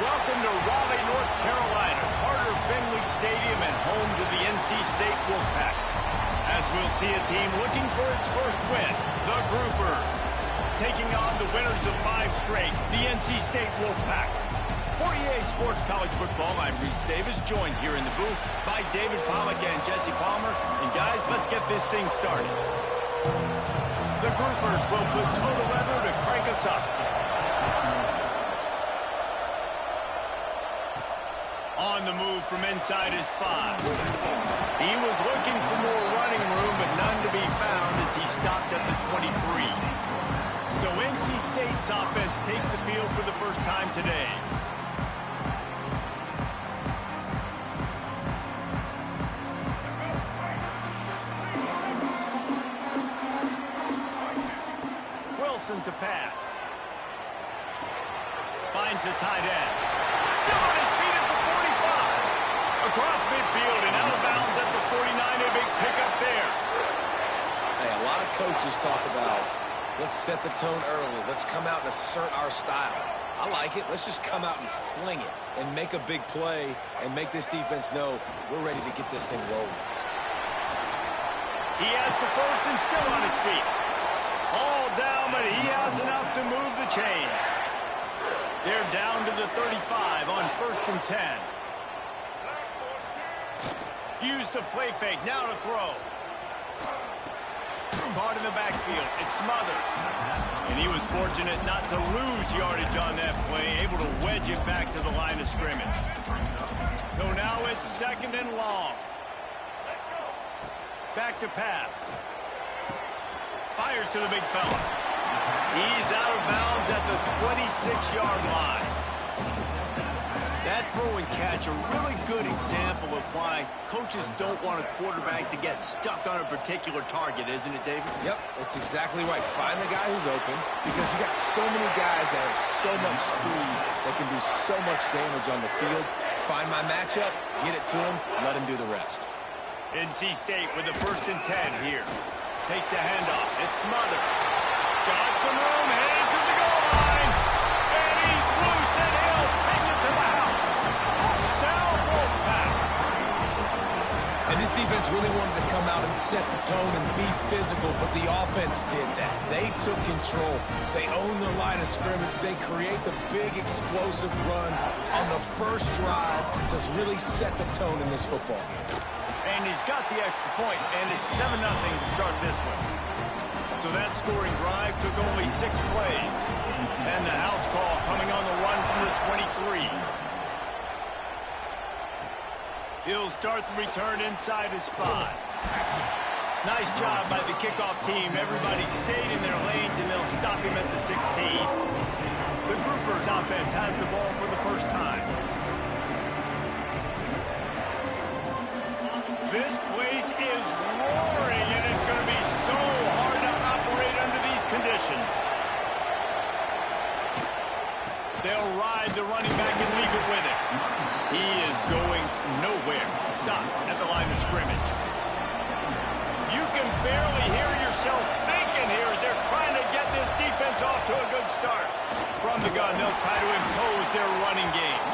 Welcome to Raleigh, North Carolina, Carter Finley Stadium and home to the NC State Wolfpack. As we'll see a team looking for its first win, the Groupers, taking on the winners of 5 straight, the NC State Wolfpack. For EA Sports College Football, I'm Reese Davis, joined here in the booth by David Pollack and Jesse Palmer. And guys, let's get this thing started. The Groupers will put total leather to crank us up. On the move from inside his 5. He was looking for more running room, but none to be found as he stopped at the 23. So NC State's offense takes the field for the first time today. Wilson to pass. Finds a tight end. Still on his feet at the 45. Across midfield and out of bounds at the 49. A big pickup there. Hey, a lot of coaches talk about, let's set the tone early. Let's come out and assert our style. I like it. Let's just come out and fling it and make a big play and make this defense know we're ready to get this thing rolling. He has the first and still on his feet. All down, but he has enough to move the chains. They're down to the 35 on 1st and 10. Use the play fake, now to throw. Caught in the backfield, it's Smothers. And he was fortunate not to lose yardage on that play, able to wedge it back to the line of scrimmage. So now it's 2nd and long. Back to pass. Fires to the big fella. He's out of bounds at the 26-yard line. That throw and catch, a really good example of why coaches don't want a quarterback to get stuck on a particular target, isn't it, David? Yep, that's exactly right. Find the guy who's open, because you got so many guys that have so much speed that can do so much damage on the field. Find my matchup, get it to him, let him do the rest. NC State with the 1st and 10 here. Takes the handoff. It's Smothers. Got some room, heading to the goal line. And he's loose, and he'll take it to the house. Touchdown, Wolfpack. And this defense really wanted to come out and set the tone and be physical, but the offense did that. They took control. They owned the line of scrimmage. They create the big explosive run on the first drive to really set the tone in this football game. And he's got the extra point, and it's 7-0 to start this one. So that scoring drive took only 6 plays. And the house call coming on the run from the 23. He'll start the return inside his 5. Nice job by the kickoff team. Everybody stayed in their lanes, and they'll stop him at the 16. The Groupers offense has the ball for the first time. This place is roaring, and it's going to be so hard to operate under these conditions. They'll ride the running back and leave it with him. He is going nowhere. Stop at the line of scrimmage. You can barely hear yourself thinking here as they're trying to get this defense off to a good start. From the gun, they'll try to impose their running game.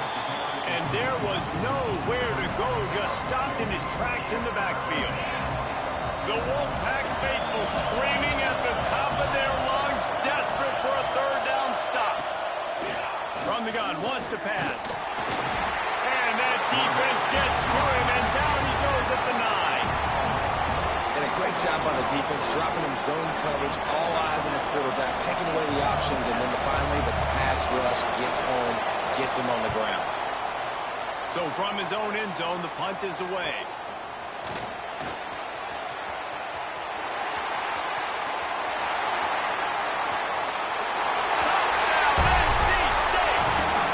And there was nowhere to go, just stopped in his tracks in the backfield. The Wolfpack faithful screaming at the top of their lungs, desperate for a 3rd down stop. From the gun, wants to pass. And that defense gets to him, and down he goes at the 9. And a great job by the defense, dropping in zone coverage, all eyes on the quarterback, taking away the options, and then finally the pass rush gets home, gets him on the ground. So from his own end zone, the punt is away. Touchdown, NC State!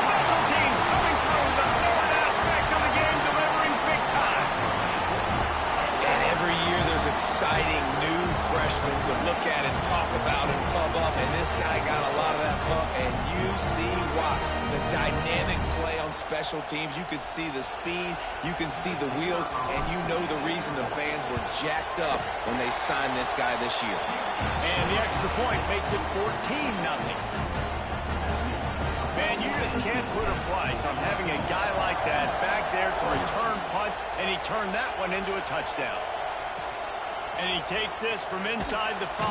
Special teams coming through, the 3rd aspect of the game, delivering big time. And every year there's exciting new freshmen to look at and talk about and pump up, and this guy got a lot of that pump, and you see why. The dynamic play on special teams, you could see the speed, you can see the wheels, and you know the reason the fans were jacked up when they signed this guy this year. And the extra point makes it 14-0. Man, you just just can't put a price on having a guy like that back there to return punts, and he turned that one into a touchdown. And he takes this from inside the 5.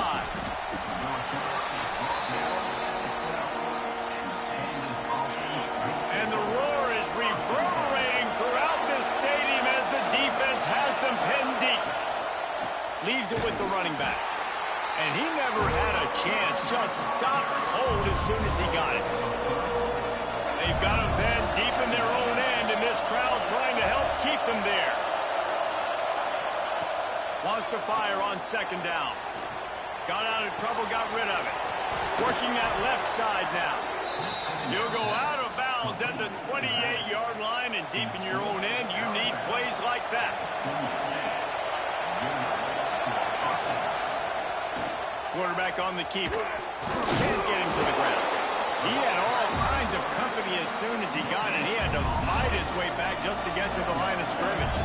And the roar is reverberating throughout this stadium as the defense has them pinned deep. Leaves it with the running back. And he never had a chance, just stopped cold as soon as he got it. They've got him then deep in their own end, and this crowd trying to help keep them there. Wants to fire on 2nd down. Got out of trouble, got rid of it. Working that left side now. You'll go out of bounds at the 28-yard line, and deep in your own end, you need plays like that. Quarterback on the keeper. Can't get him to the ground. He had all kinds of company as soon as he got it. He had to fight his way back just to get to the line of scrimmage.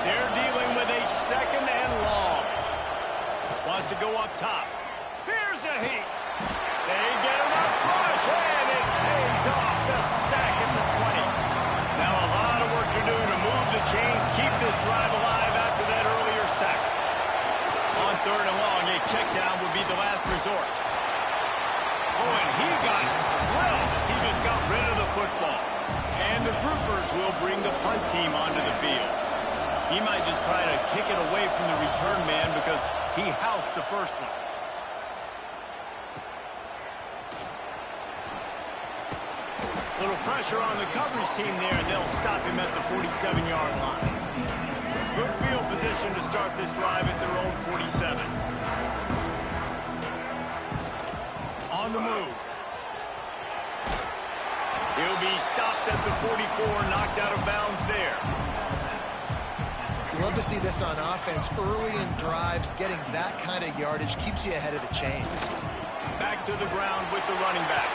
They're dealing with a 2nd and long. Wants to go up top. Here's a heat. They get him up rush, and it pays off the sack at the 20. Now a lot of work to do to move the chains, keep this drive alive after that earlier sack. On 3rd and long, a check down would be the last resort. Oh, and he got drilled as he just got rid of the football. And the groupers will bring the punt team onto the field. He might just try to kick it away from the return man because he housed the first one. Little pressure on the coverage team there, and they'll stop him at the 47-yard line. Good field position to start this drive at their own 47. On the move. He'll be stopped at the 44, knocked out of bounds there. Love to see this on offense. Early in drives, getting that kind of yardage keeps you ahead of the chains. Back to the ground with the running back.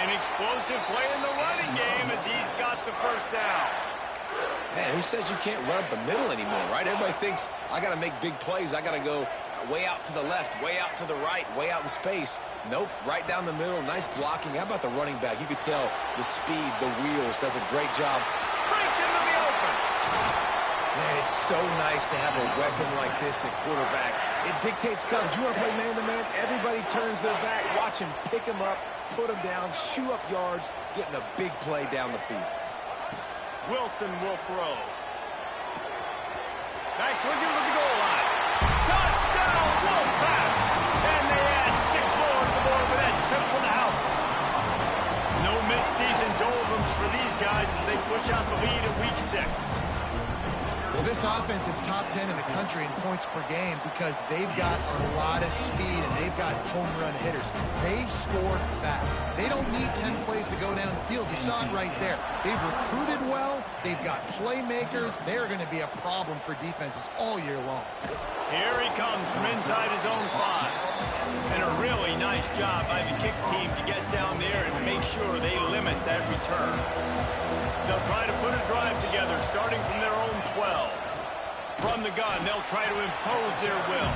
An explosive play in the running game as he's got the first down. Man, who says you can't run up the middle anymore, right? Everybody thinks, I got to make big plays. I got to go way out to the left, way out to the right, way out in space. Nope, right down the middle. Nice blocking. How about the running back? You could tell the speed, the wheels, does a great job. Breaks into the open. Man, it's so nice to have a weapon like this at quarterback. It dictates coverage. You want to play man-to-man? Everybody turns their back. Watch him pick him up, put him down, chew up yards, getting a big play down the field. Wilson will throw. Back swinging with the goal line. Touchdown, Wolfpack! And they add 6 more to the board with that trip to the house. No mid-season doldrums for these guys as they push out the lead at week 6. Well, this offense is top 10 in the country in points per game because they've got a lot of speed and they've got home run hitters. They score fast. They don't need 10 plays to go down the field. You saw it right there. They've recruited well. They've got playmakers. They're going to be a problem for defenses all year long. Here he comes from inside his own 5. And a really nice job by the kick team to get down there and make sure they limit that return. They'll try to put a drive together starting from their own 12. From the gun, they'll try to impose their will.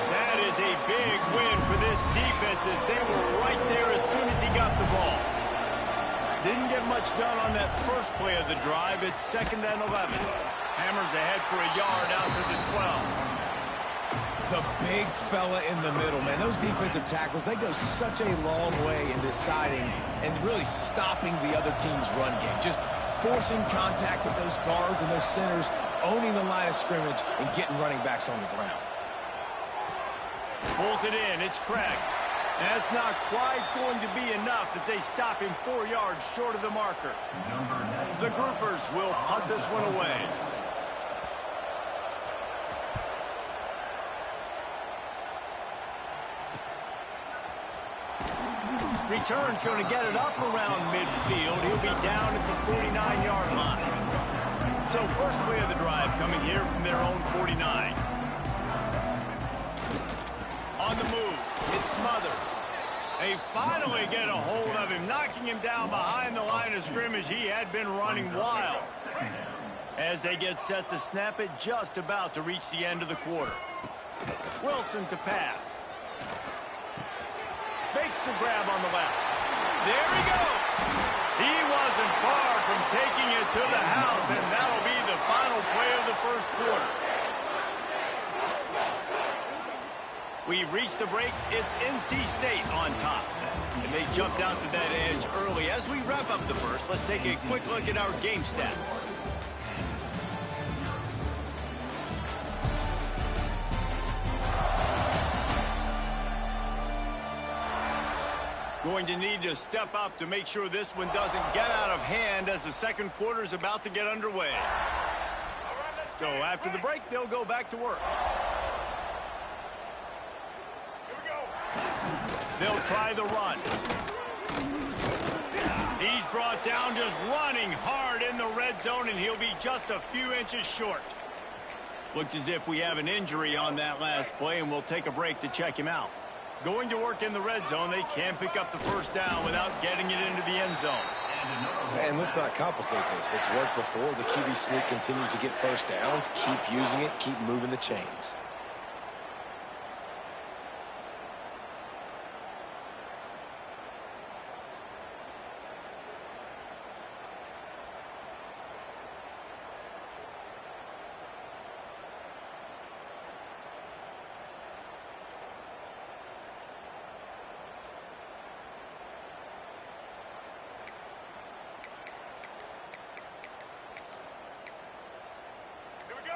That is a big win for this defense as they were right there as soon as he got the ball. Didn't get much done on that first play of the drive. It's 2nd and 11. Hammers ahead for a yard out to the 12. The big fella in the middle, man. Those defensive tackles, they go such a long way in deciding and really stopping the other team's run game. Just forcing contact with those guards and those centers, owning the line of scrimmage, and getting running backs on the ground. Pulls it in. It's Craig. That's not quite going to be enough as they stop him 4 yards short of the marker. The groupers will punt this one away. Return's going to get it up around midfield. He'll be down at the 49-yard line. So first play of the drive coming here from their own 49. On the move, it's Smothers. They finally get a hold of him, knocking him down behind the line of scrimmage. He had been running wild. As they get set to snap it, just about to reach the end of the quarter. Wilson to pass. Makes the grab on the left. There he goes. He wasn't far from taking it to the house, and that'll be the final play of the first quarter. We've reached the break. It's NC State on top. And they jumped out to that edge early. As we wrap up the first, let's take a quick look at our game stats. Going to need to step up to make sure this one doesn't get out of hand as the second quarter is about to get underway. So after the break, they'll go back to work. They'll try the run. He's brought down just running hard in the red zone, and he'll be just a few inches short. Looks as if we have an injury on that last play, and we'll take a break to check him out. Going to work in the red zone, they can pick up the first down without getting it into the end zone. Man, let's not complicate this. It's worked before. The QB sneak continues to get first downs. Keep using it. Keep moving the chains.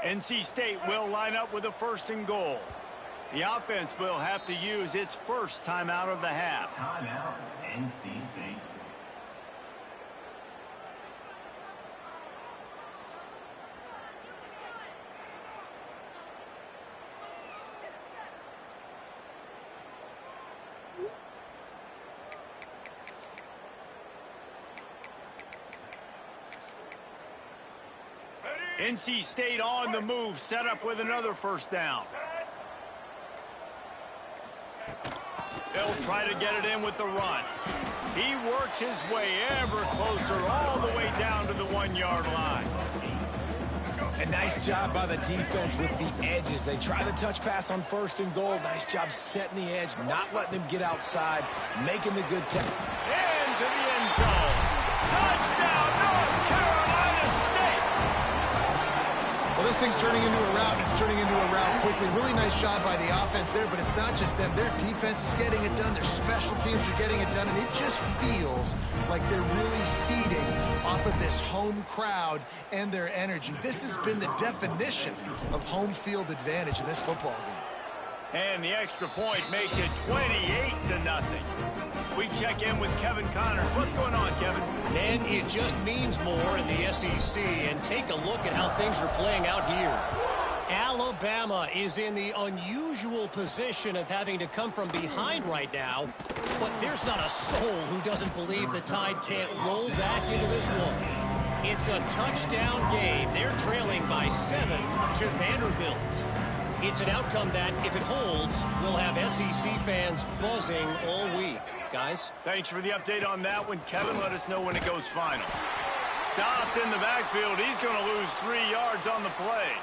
NC State will line up with a first and goal. The offense will have to use its first timeout of the half. Timeout, NC State. NC State on the move, set up with another first down. They'll try to get it in with the run. He works his way ever closer all the way down to the 1-yard line. A nice job by the defense with the edges. They try the touch pass on first and goal. Nice job setting the edge, not letting him get outside, making the good tackle. Into the end zone. Touchdown, North Carolina State. Well, this thing's turning into a rout, and it's turning into a rout quickly. Really nice job by the offense there, but it's not just them. Their defense is getting it done. Their special teams are getting it done, and it just feels like they're really feeding off of this home crowd and their energy. This has been the definition of home field advantage in this football game. And the extra point makes it 28-0. We check in with Kevin Connors. What's going on, Kevin? And it just means more in the SEC. And take a look at how things are playing out here. Alabama is in the unusual position of having to come from behind right now. But there's not a soul who doesn't believe the Tide can't roll back into this one. It's a touchdown game. They're trailing by 7 to Vanderbilt. It's an outcome that, if it holds, will have SEC fans buzzing all week. Guys? Thanks for the update on that one, Kevin. Let us know when it goes final. Stopped in the backfield. He's going to lose 3 yards on the play.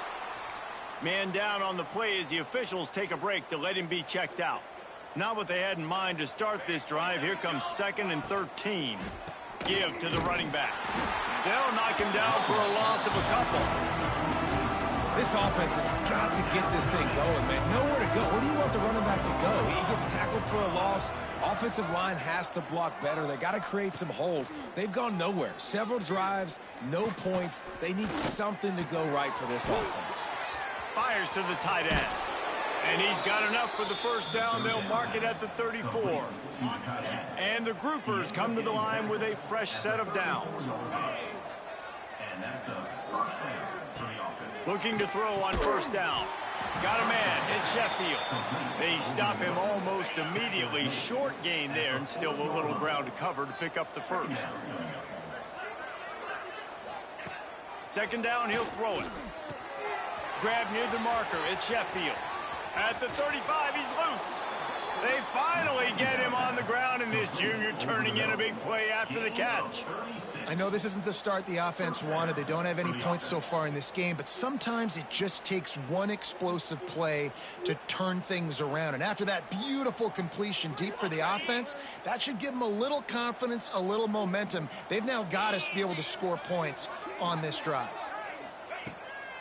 Man down on the play as the officials take a break to let him be checked out. Not what they had in mind to start this drive. Here comes 2nd and 13. Give to the running back. They'll knock him down for a loss of a couple. This offense has got to get this thing going, man. Nowhere to go. Where do you want the running back to go? He gets tackled for a loss. Offensive line has to block better. They got to create some holes. They've gone nowhere. Several drives, no points. They need something to go right for this offense. Fires to the tight end. And he's got enough for the first down. They'll mark it at the 34. And the groupers come to the line with a fresh set of downs. And that's a first down for the offense. Looking to throw on first down. Got a man. It's Sheffield. They stop him almost immediately. Short gain there, and still a little ground to cover to pick up the first. Second down, he'll throw it. Grab near the marker. It's Sheffield. At the 35, he's loose. They finally get him on the ground, and this junior turning in a big play after the catch. I know this isn't the start the offense wanted. They don't have any points so far in this game, but sometimes it just takes one explosive play to turn things around. And after that beautiful completion deep for the offense, that should give them a little confidence, a little momentum. They've now got us to be able to score points on this drive.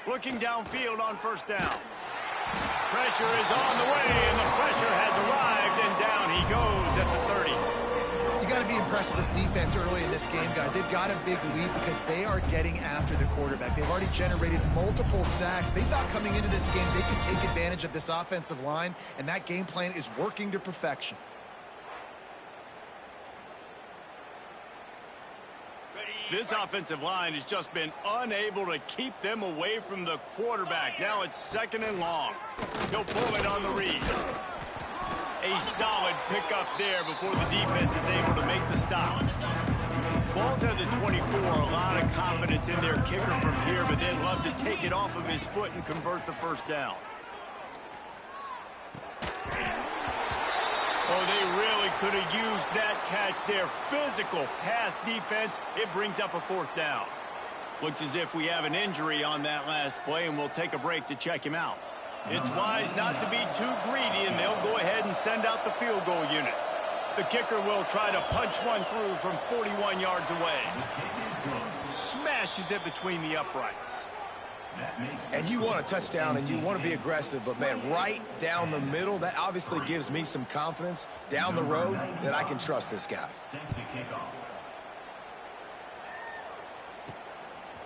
Looking downfield on first down. Pressure is on the way, and the pressure has arrived, and down he goes at the 30. You got to be impressed with this defense early in this game, guys. They've got a big lead because they are getting after the quarterback. They've already generated multiple sacks. They thought coming into this game they could take advantage of this offensive line, and that game plan is working to perfection. This offensive line has just been unable to keep them away from the quarterback. Now it's 2nd and long. He'll pull it on the read. A solid pickup there before the defense is able to make the stop. Ball's at the 24. A lot of confidence in their kicker from here, but they'd love to take it off of his foot and convert the first down. Oh, they really could have used that catch there. Physical pass defense. It brings up a 4th down. Looks as if we have an injury on that last play, and we'll take a break to check him out. It's wise not to be too greedy, and they'll go ahead and send out the field goal unit. The kicker will try to punch one through from 41 yards away. Smashes it between the uprights. And you want a touchdown, and you want to be aggressive, but, man, right down the middle, that obviously gives me some confidence down the road that I can trust this guy.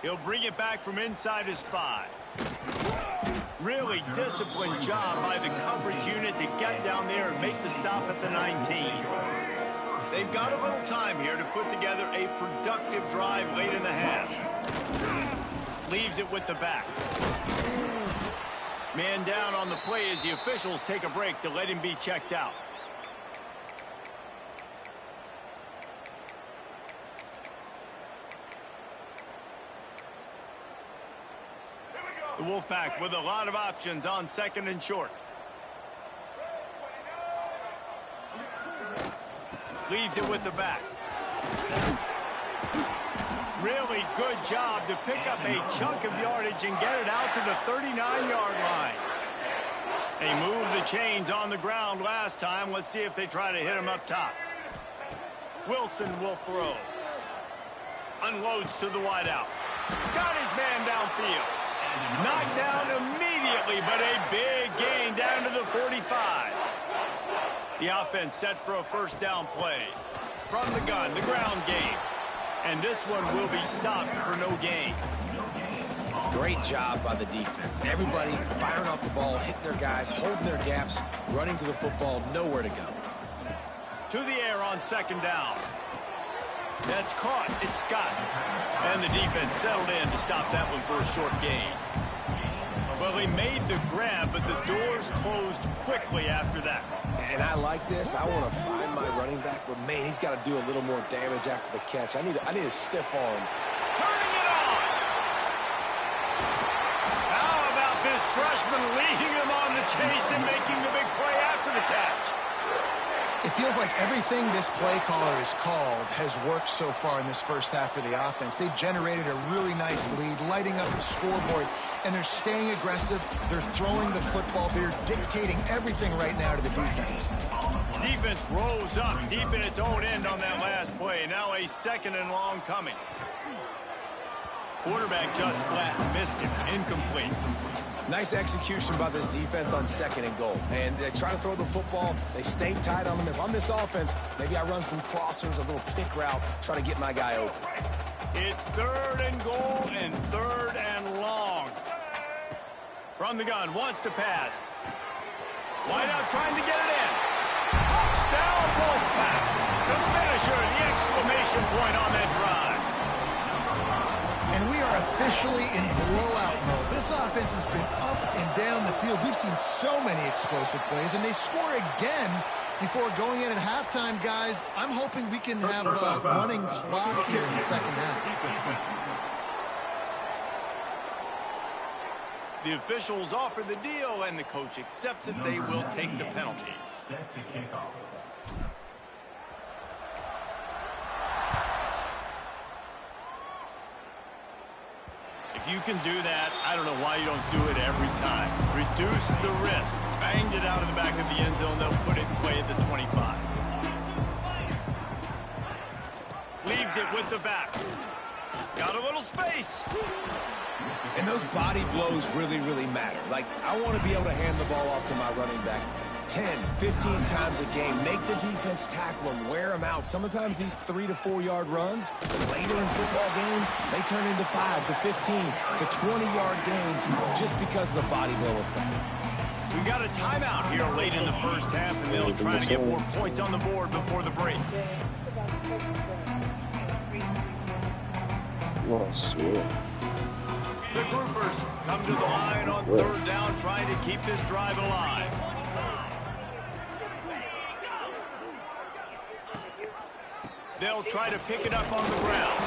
He'll bring it back from inside his 5. Really disciplined job by the coverage unit to get down there and make the stop at the 19. They've got a little time here to put together a productive drive late in the half. Leaves it with the back. Man down on the play as the officials take a break to let him be checked out. The Wolfpack with a lot of options on 2nd and short. Leaves it with the back. Really good job to pick up a chunk of yardage and get it out to the 39-yard line. They moved the chains on the ground last time. Let's see if they try to hit him up top. Wilson will throw. Unloads to the wideout. Got his man downfield. Knocked down immediately, but a big gain down to the 45. The offense set for a first down play. From the gun, the ground game. And this one will be stopped for no gain. Great job by the defense. Everybody firing off the ball, hitting their guys, holding their gaps, running to the football, nowhere to go. To the air on 2nd down. That's caught. It's Scott. And the defense settled in to stop that one for a short gain. Well, he made the grab, but the doors closed quickly after that. And I like this. I want to find my running back, but, man, he's got to do a little more damage after the catch. I need a stiff arm. Turning it on. How about this freshman leading him on the chase and making the big play after the catch? It feels like everything this play caller has called has worked so far in this first half for the offense. They've generated a really nice lead, lighting up the scoreboard, and they're staying aggressive. They're throwing the football. They're dictating everything right now to the defense. Defense rose up deep in its own end on that last play. Now a 2nd and long coming. Quarterback just flat missed him. Incomplete. Nice execution by this defense on 2nd and goal. And they try to throw the football. They stay tight on them. If I'm this offense, maybe I run some crossers, a little pick route, try to get my guy open. It's 3rd and goal and 3rd and long. From the gun, wants to pass. Wide out trying to get it in. Touchdown, Wolfpack. The finisher, the exclamation point on that drive. And we are officially in blowout mode. This offense has been up and down the field. We've seen so many explosive plays, and they score again before going in at halftime, guys. I'm hoping we can have a running clock here in the second half. The officials offer the deal, and the coach accepts it. They will take the penalty. Set to kick off. If you can do that, I don't know why you don't do it every time. Reduce the risk. Banged it out of the back of the end zone. They'll put it in play at the 25. Leaves it with the back. Got a little space. And those body blows really, really matter. Like, I want to be able to hand the ball off to my running back 10, 15 times a game. Make the defense tackle them, wear them out. Sometimes these 3 to 4 yard runs, later in football games, they turn into 5 to 15 to 20 yard gains just because of the body blow effect. We got a timeout here late in the first half, and they'll try to get more points on the board before the break. Oh, swear. The groupers come to the line on third down, trying to keep this drive alive. They'll try to pick it up on the ground.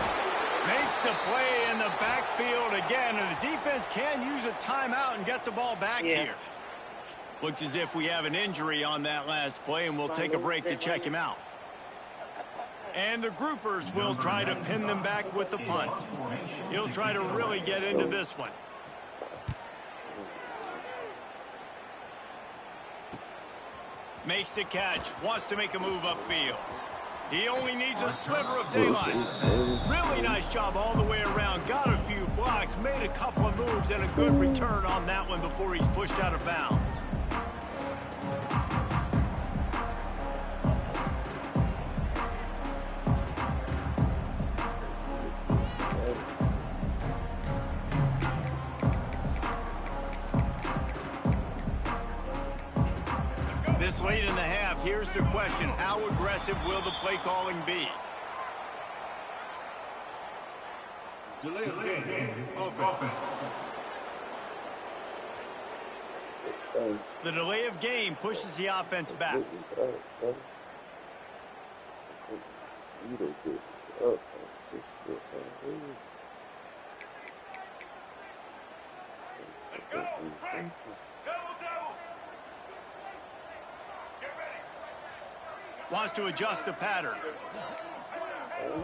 Makes the play in the backfield again, and the defense can use a timeout and get the ball back here. Looks as if we have an injury on that last play, and we'll take a break to check him out. And the groupers will try to pin them back with the punt. He'll try to really get into this one. Makes the catch, wants to make a move upfield. He only needs a sliver of daylight. Really nice job all the way around. Got a few blocks, made a couple of moves, and a good return on that one before he's pushed out of bounds. This late in the half, here's the question. How aggressive will the play calling be? Delay of game. Offense. The delay of game pushes the offense back. Wants to adjust the pattern.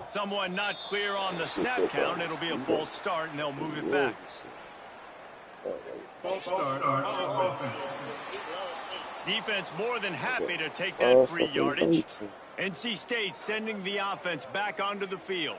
Someone not clear on the snap count. It'll be a false start, and they'll move it back. False start on offense. Defense more than happy to take that free yardage. NC State sending the offense back onto the field.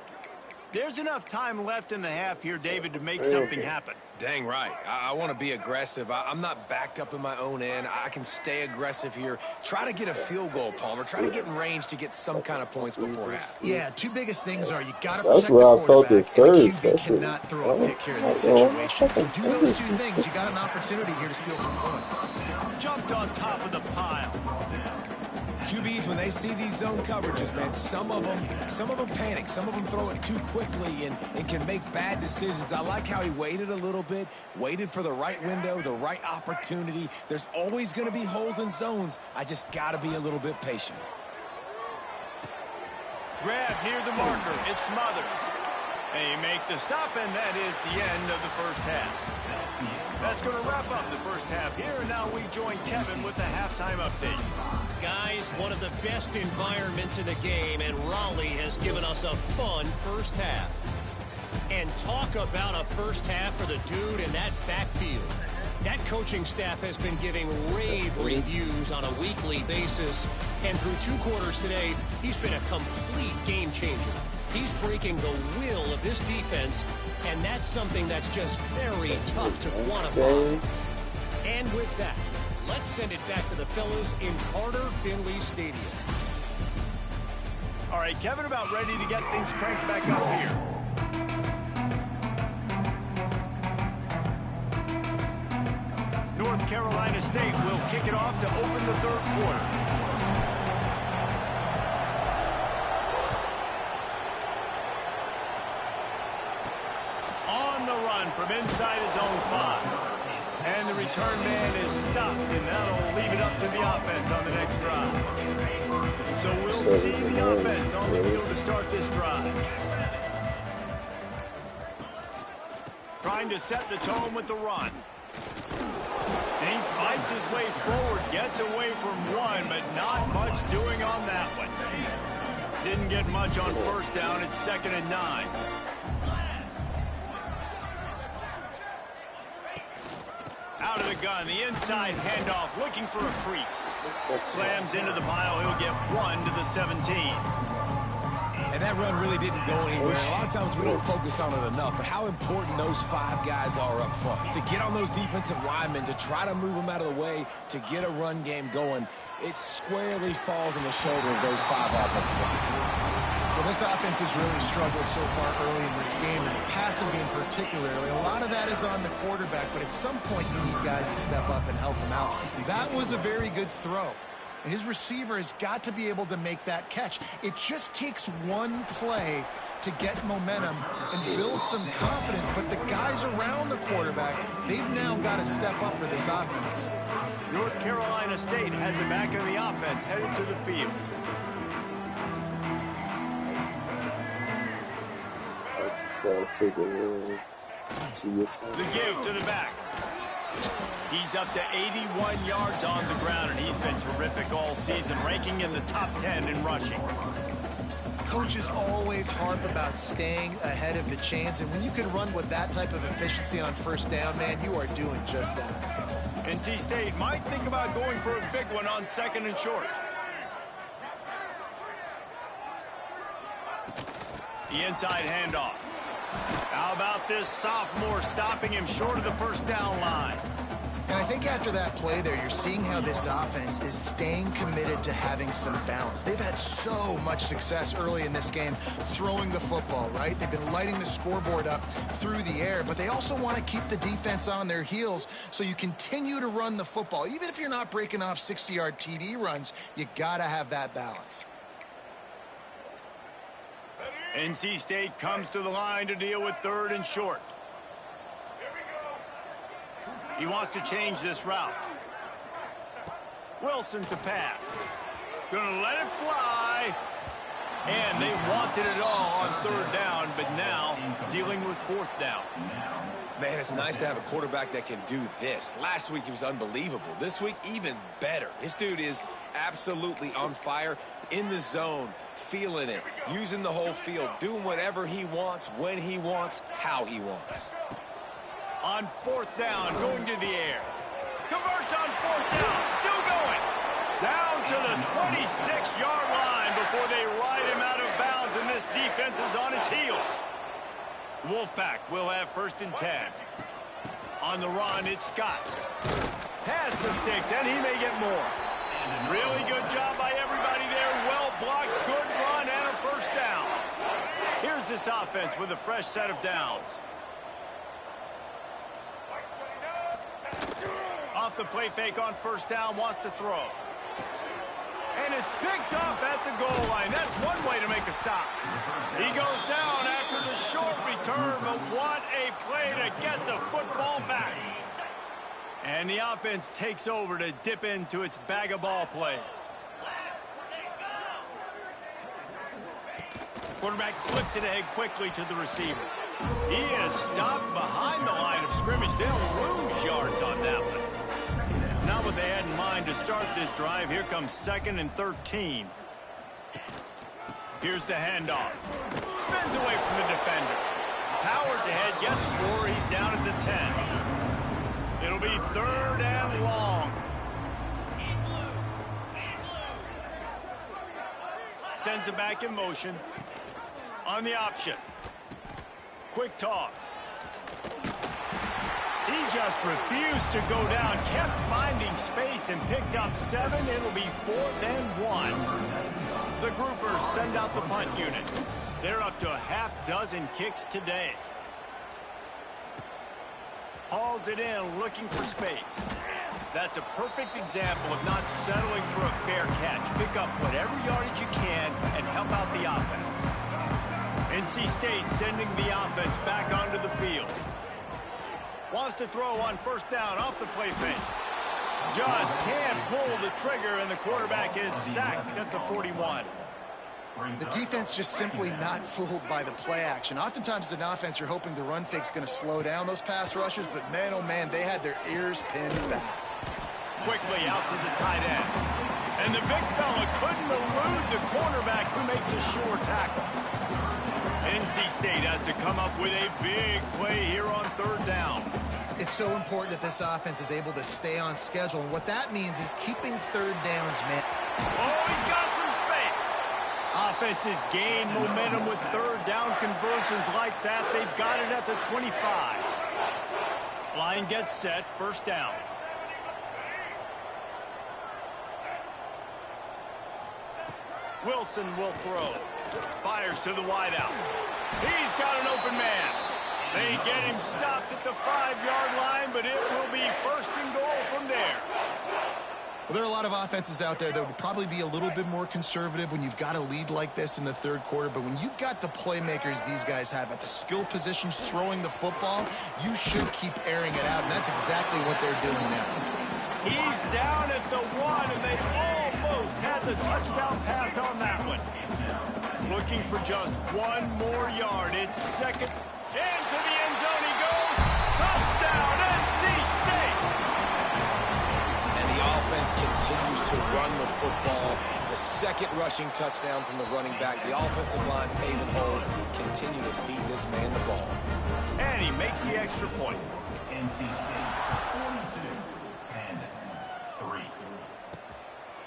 There's enough time left in the half here, David, to make something happen. Dang right. I want to be aggressive. I'm not backed up in my own end. I can stay aggressive here. Try to get a field goal, Palmer. Try to get in range to get some kind of points before half. Yeah, two biggest things are you got to That's protect where the I felt it quarterback, and the first. QB cannot throw a pick here in this situation. You do those two things, you got an opportunity here to steal some points. Jumped on top of the pile. QBs, when they see these zone coverages, man, some of them panic. Some of them throw it too quickly and can make bad decisions. I like how he waited a little bit, waited for the right window, the right opportunity. There's always going to be holes in zones. I just got to be a little bit patient. Grab near the marker. It smothers. They make the stop, and that is the end of the first half. That's going to wrap up the first half here, and now we join Kevin with the halftime update. Guys, one of the best environments in the game, and Raleigh has given us a fun first half. And talk about a first half for the dude in that backfield. That coaching staff has been giving rave reviews on a weekly basis, and through 2 quarters today, he's been a complete game changer. He's breaking the will of this defense, and that's something that's just very tough to quantify. And with that, let's send it back to the fellas in Carter Finley Stadium. All right, Kevin, about ready to get things cranked back up here. North Carolina State will kick it off to open the third quarter. On the run from inside his own 5. And the return man is stopped, and that'll leave it up to the offense on the next drive. So we'll see the offense on the field to start this drive. Trying to set the tone with the run. fights his way forward, gets away from one, but not much doing on that one. Didn't get much on first down. It's 2nd and 9. Out of the gun, the inside handoff, looking for a crease. Slams into the pile. He'll get 1 to the 17. And that run really didn't go anywhere. A lot of times we don't focus on it enough, but how important those 5 guys are up front. To get on those defensive linemen, to try to move them out of the way, to get a run game going, it squarely falls on the shoulder of those 5 offensive linemen. Well, this offense has really struggled so far early in this game, and the passing game particularly. A lot of that is on the quarterback, but at some point you need guys to step up and help them out. That was a very good throw. His receiver has got to be able to make that catch. It just takes one play to get momentum and build some confidence, but the guys around the quarterback, they've now got to step up for this offense. North Carolina State has it back in the offense, headed to the field. The give to the back. He's up to 81 yards on the ground, and he's been terrific all season, ranking in the top 10 in rushing. Coaches always harp about staying ahead of the chains, and when you can run with that type of efficiency on first down, man, you are doing just that. NC State might think about going for a big one on 2nd and short. The inside handoff. How about this sophomore stopping him short of the first down line? And I think after that play there, you're seeing how this offense is staying committed to having some balance. They've had so much success early in this game throwing the football, right? They've been lighting the scoreboard up through the air, but they also want to keep the defense on their heels, so you continue to run the football. Even if you're not breaking off 60-yard TD runs, you got to have that balance. NC State comes to the line to deal with 3rd and short. He wants to change this route. Wilson to pass. Gonna let it fly. And they wanted it all on 3rd down, but now dealing with 4th down. Man, it's nice to have a quarterback that can do this. Last week he was unbelievable. This week, even better. This dude is absolutely on fire, in the zone, feeling it, using the whole field, doing whatever he wants, when he wants, how he wants. On 4th down, going to the air. Converts on 4th down, still going. Down to the 26-yard line before they ride him out of bounds, and this defense is on its heels. Wolfpack will have 1st and 10. On the run, it's Scott. Has the sticks, and he may get more. Really good job by everybody there. Well blocked, good run, and a 1st down. Here's this offense with a fresh set of downs. Off the play fake on 1st down, wants to throw. And it's picked off at the goal line. That's one way to make a stop. He goes down after the short return, but what a play to get the football back. And the offense takes over to dip into its bag of ball plays. Quarterback flips it ahead quickly to the receiver. He is stopped behind the line of scrimmage. They'll lose yards on that one. Not what they had in mind to start this drive. Here comes 2nd and 13. Here's the handoff. Spins away from the defender. Powers ahead, gets 4. He's down at the 10. It'll be 3rd and long. Sends it back in motion. On the option. Quick toss. He just refused to go down, kept finding space and picked up 7. It'll be 4th and 1. The groupers send out the punt unit. They're up to a half-dozen kicks today. Hauls it in, looking for space. That's a perfect example of not settling for a fair catch. Pick up whatever yardage you can and help out the offense. NC State sending the offense back onto the field. Wants to throw on 1st down off the play fake. Just can't pull the trigger, and the quarterback is sacked at the 41. The defense just simply not fooled by the play action. Oftentimes as an offense, you're hoping the run fake's going to slow down those pass rushers, but man, oh man, they had their ears pinned back. quickly out to the tight end. And the big fella couldn't elude the cornerback who makes a sure tackle. NC State has to come up with a big play here on third down. It's so important that this offense is able to stay on schedule, and what that means is keeping third downs, man. Oh, he's got some space. Offenses gain momentum with third down conversions like that. They've got it at the 25. Line gets set, first down. Wilson will throw. Fires to the wideout. He's got an open man. They get him stopped at the 5-yard line, but it will be first and goal from there. Well, there are a lot of offenses out there that would probably be a little bit more conservative when you've got a lead like this in the third quarter, but when you've got the playmakers these guys have at the skill positions throwing the football, you should keep airing it out, and that's exactly what they're doing now. He's down at the 1, and they almost had the touchdown pass on that one. Looking for just one more yard. It's second. Into the end zone he goes. Touchdown, NC State. And the offense continues to run the football. The second rushing touchdown from the running back. The offensive line paving holes. Continue to feed this man the ball. And he makes the extra point. NC State 42 and 3.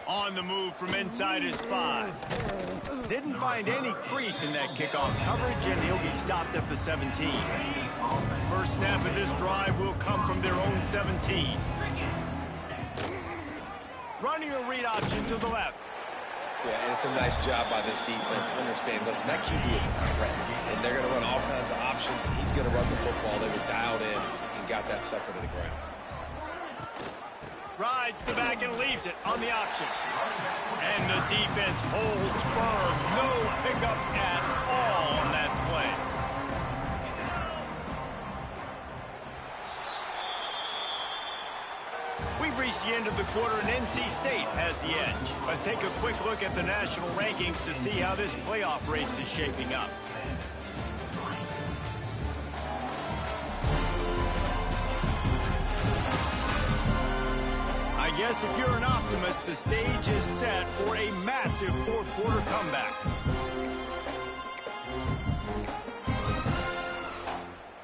On the move from inside his 5. Didn't find any crease in that kickoff coverage, and he'll be stopped at the 17. First snap of this drive will come from their own 17. Running a read option to the left. Yeah, and it's a nice job by this defense. Understand, listen, that QB is a threat, and they're going to run all kinds of options, and he's going to run the football. They were dialed in and got that sucker to the ground. Rides the back and leaves it on the option. And the defense holds firm. No pickup at all on that play. We've reached the end of the quarter, and NC State has the edge. Let's take a quick look at the national rankings to see how this playoff race is shaping up. I guess if you're an optimist, the stage is set for a massive fourth-quarter comeback.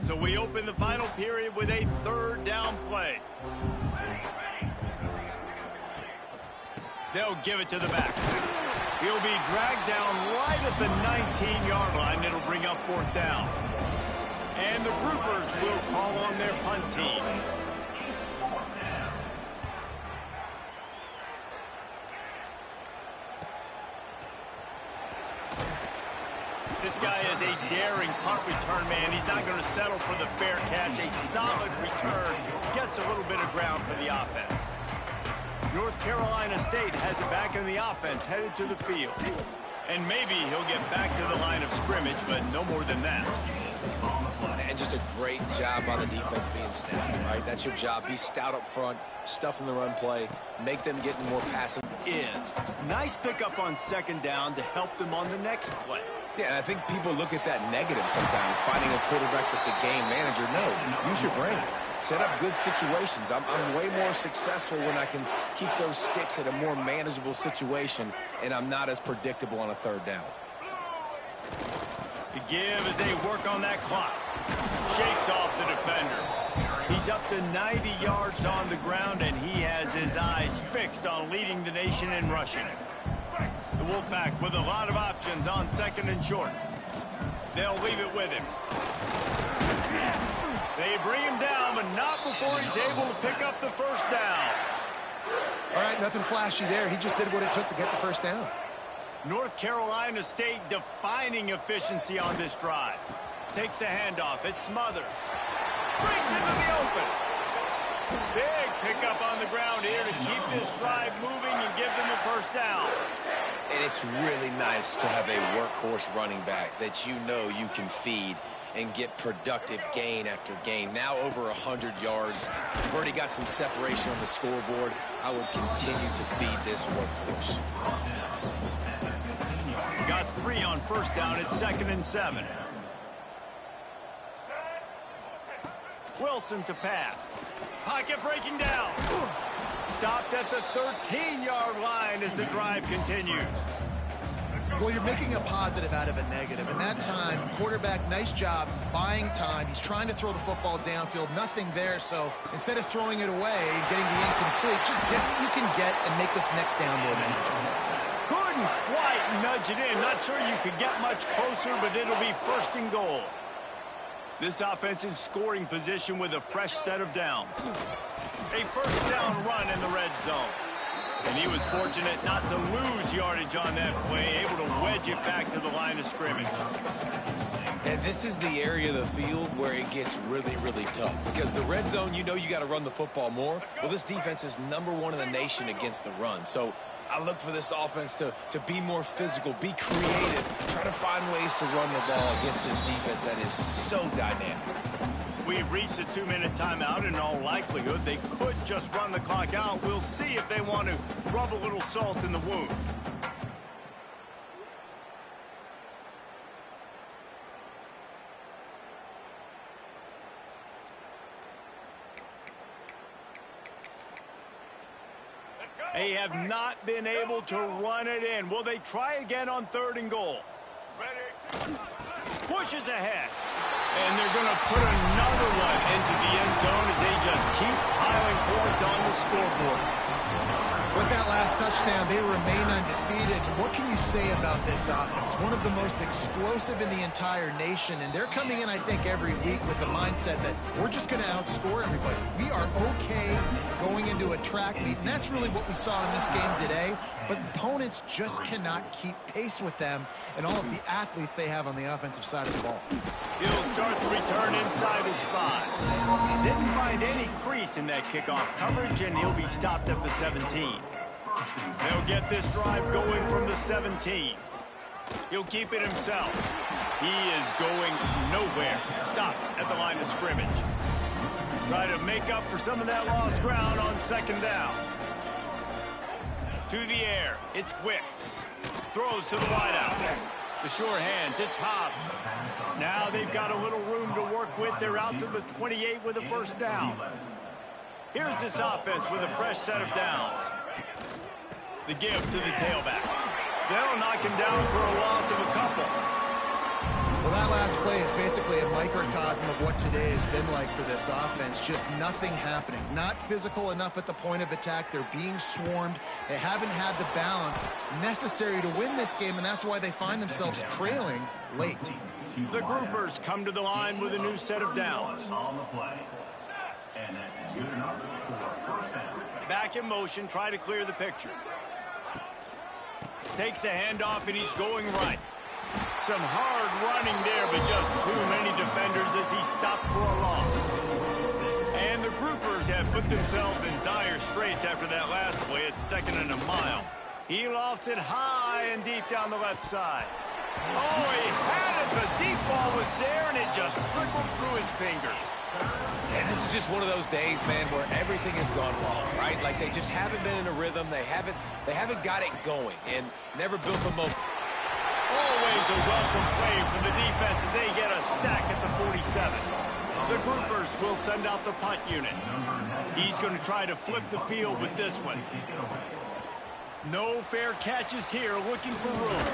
So we open the final period with a third down play. They'll give it to the back. He'll be dragged down right at the 19-yard line. It'll bring up fourth down. And the groupers will call on their punt team. This guy is a daring punt return man. He's not going to settle for the fair catch. A solid return gets a little bit of ground for the offense. North Carolina State has it back in the offense, headed to the field. And maybe he'll get back to the line of scrimmage, but no more than that. And just a great job by the defense being stout, right? That's your job. Be stout up front, stuff in the run play, make them get more passive. Nice pickup on second down to help them on the next play. Yeah, and I think people look at that negative sometimes, finding a quarterback that's a game manager. No, use your brain. Set up good situations. I'm way more successful when I can keep those sticks at a more manageable situation, and I'm not as predictable on a third down. The give as they work on that clock. Shakes off the defender. He's up to 90 yards on the ground, and he has his eyes fixed on leading the nation in rushing. The Wolfpack with a lot of options on second and short. They'll leave it with him. They bring him down, but not before he's able to pick up the first down. All right, nothing flashy there. He just did what it took to get the first down. North Carolina State defining efficiency on this drive. Takes the handoff. It Smothers. Brings into the open. Big pickup on the ground here to keep this drive moving and give them a first down. And it's really nice to have a workhorse running back that you know you can feed and get productive gain after gain. Now over 100 yards. We've already got some separation on the scoreboard. I would continue to feed this workhorse. Got 3 on first down at 2nd and 7. Wilson to pass. Pocket breaking down. Stopped at the 13-yard line as the drive continues. Well, you're making a positive out of a negative. In that time, quarterback, nice job buying time. He's trying to throw the football downfield. Nothing there, so instead of throwing it away and getting the incomplete, just get what you can get and make this next down more manageable. Couldn't quite nudge it in. Not sure you could get much closer, but it'll be 1st and goal. This offense in scoring position with a fresh set of downs. A 1st down run in the red zone. And he was fortunate not to lose yardage on that play, able to wedge it back to the line of scrimmage. And this is the area of the field where it gets really, really tough. Because the red zone, you know you got to run the football more. Well, this defense is #1 in the nation against the run. So I look for this offense to be more physical, be creative, try to find ways to run the ball against this defense that is so dynamic. We've reached a 2-minute timeout. In all likelihood, they could just run the clock out. We'll see if they want to rub a little salt in the wound. They have not been able to run it in. Will they try again on 3rd and goal? Pushes ahead. And they're going to put another one into the end zone as they just keep piling points on the scoreboard. With that last touchdown, they remain undefeated. What can you say about this offense? One of the most explosive in the entire nation, and they're coming in, I think, every week with the mindset that we're just going to outscore everybody. We are okay going into a track meet, and that's really what we saw in this game today. But opponents just cannot keep pace with them and all of the athletes they have on the offensive side of the ball. He'll start the return inside his 5. Didn't find any crease in that kickoff coverage, and he'll be stopped at the 17. They'll get this drive going from the 17. He'll keep it himself. He is going nowhere. Stopped at the line of scrimmage. Try to make up for some of that lost ground on 2nd down. To the air, it's Wicks. Throws to the wideout. The sure hands, it's Hobbs. Now they've got a little room to work with. They're out to the 28 with a 1st down. Here's this offense with a fresh set of downs. The give to the tailback. They'll knock him down for a loss of a couple. Well, that last play is basically a microcosm of what today has been like for this offense. Just nothing happening. Not physical enough at the point of attack. They're being swarmed. They haven't had the balance necessary to win this game, and that's why they find themselves trailing late. The groupers come to the line with a new set of downs. Back in motion, try to clear the picture. Takes the handoff, and he's going right. Some hard running there, but just too many defenders as he stopped for a loss. And the groupers have put themselves in dire straits after that last play. It's 2nd and a mile. He lofts it high and deep down the left side. Oh, he had it. The deep ball was there, and it just trickled through his fingers. And this is just one of those days, man, where everything has gone wrong, right? Like they just haven't been in a rhythm. They haven't got it going and never built the momentum. Always a welcome play from the defense as they get a sack at the 47. The groupers will send out the punt unit. He's going to try to flip the field with this one. No fair catches here, looking for room.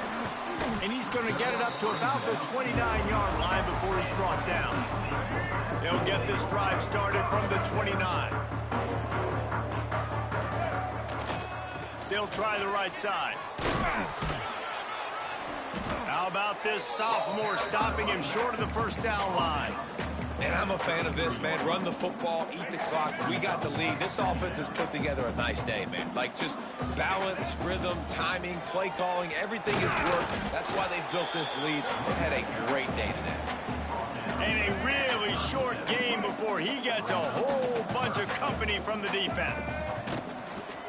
And he's going to get it up to about the 29-yard line before he's brought down. They'll get this drive started from the 29. They'll try the right side. How about this sophomore stopping him short of the 1st down line? And I'm a fan of this, man. Run the football, eat the clock. We got the lead. This offense has put together a nice day, man. Like just balance, rhythm, timing, play calling, everything has worked. That's why they've built this lead. They've had a great day today. And a really short game before he gets a whole bunch of company from the defense.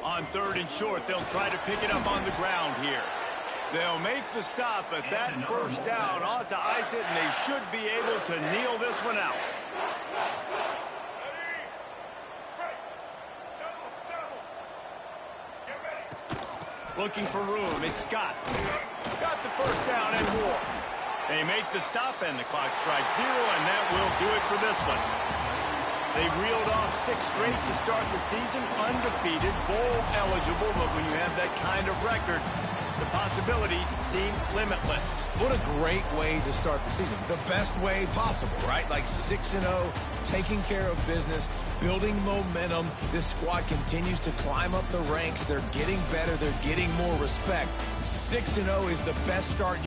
On 3rd and short, they'll try to pick it up on the ground here. They'll make the stop, but that 1st down ought to ice it, and they should be able to kneel this one out. Looking for room, it's Scott. Got the 1st down and more. They make the stop, and the clock strikes 0, and that will do it for this one. They reeled off 6 straight to start the season, undefeated, bowl eligible, but when you have that kind of record, the possibilities seem limitless. What a great way to start the season. The best way possible, right? Like 6-0, taking care of business, building momentum. This squad continues to climb up the ranks. They're getting better. They're getting more respect. 6-0 is the best start